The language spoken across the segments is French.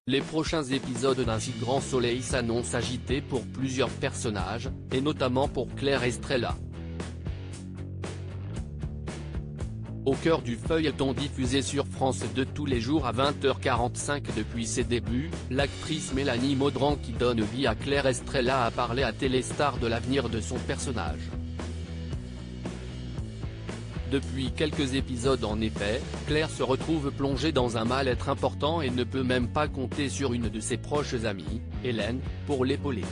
Les prochains épisodes d'Un si grand soleil s'annoncent agités pour plusieurs personnages, et notamment pour Claire Estrella. Au cœur du feuilleton diffusé sur France 2 tous les jours à 20h45 depuis ses débuts, l'actrice Mélanie Maudran qui donne vie à Claire Estrella a parlé à Téléstar de l'avenir de son personnage. Depuis quelques épisodes en effet, Claire se retrouve plongée dans un mal-être important et ne peut même pas compter sur une de ses proches amies, Hélène, pour l'épauler.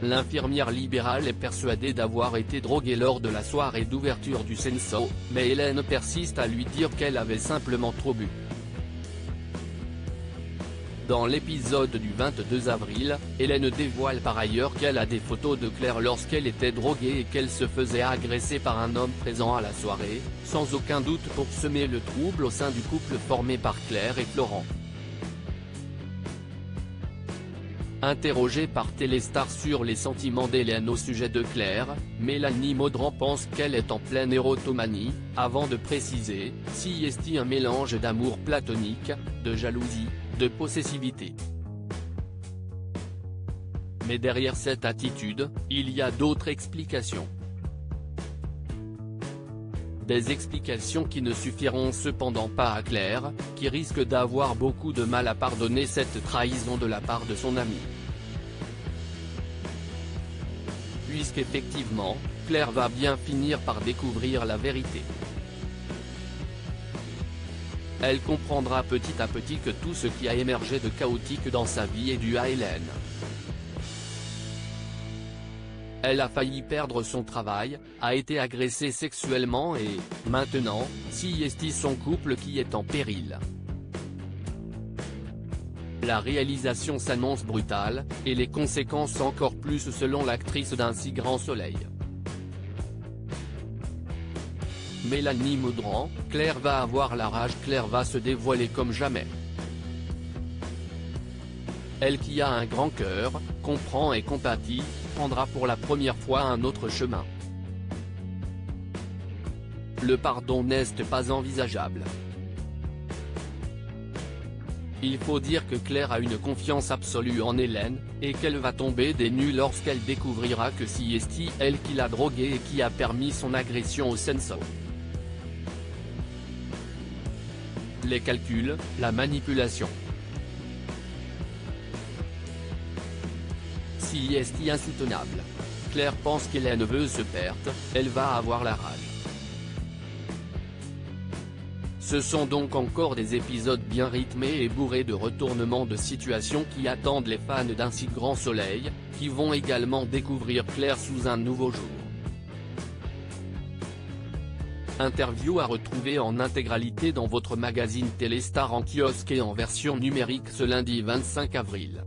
L'infirmière libérale est persuadée d'avoir été droguée lors de la soirée d'ouverture du Censo, mais Hélène persiste à lui dire qu'elle avait simplement trop bu. Dans l'épisode du 22 avril, Hélène dévoile par ailleurs qu'elle a des photos de Claire lorsqu'elle était droguée et qu'elle se faisait agresser par un homme présent à la soirée, sans aucun doute pour semer le trouble au sein du couple formé par Claire et Florent. Interrogée par Téléstar sur les sentiments d'Hélène au sujet de Claire, Mélanie Maudran pense qu'elle est en pleine érotomanie, avant de préciser, si est-il un mélange d'amour platonique, de jalousie, de possessivité. Mais derrière cette attitude, il y a d'autres explications. Des explications qui ne suffiront cependant pas à Claire, qui risque d'avoir beaucoup de mal à pardonner cette trahison de la part de son ami. Puisqu'effectivement, Claire va bien finir par découvrir la vérité. Elle comprendra petit à petit que tout ce qui a émergé de chaotique dans sa vie est dû à Hélène. Elle a failli perdre son travail, a été agressée sexuellement et, maintenant, c'est son couple qui est en péril. La réalisation s'annonce brutale, et les conséquences encore plus selon l'actrice d'Un si grand soleil. Mélanie Maudran, Claire va avoir la rage, Claire va se dévoiler comme jamais. Elle qui a un grand cœur, comprend et compatit, prendra pour la première fois un autre chemin. Le pardon n'est pas envisageable. Il faut dire que Claire a une confiance absolue en Hélène, et qu'elle va tomber des nues lorsqu'elle découvrira que c'est elle qui l'a droguée et qui a permis son agression au Censo. Les calculs, la manipulation. C'est insoutenable. Claire pense qu'Hélène veut se perdre, elle va avoir la rage. Ce sont donc encore des épisodes bien rythmés et bourrés de retournements de situation qui attendent les fans d'Un si grand soleil, qui vont également découvrir Claire sous un nouveau jour. Interview à retrouver en intégralité dans votre magazine Téléstar en kiosque et en version numérique ce lundi 25 avril.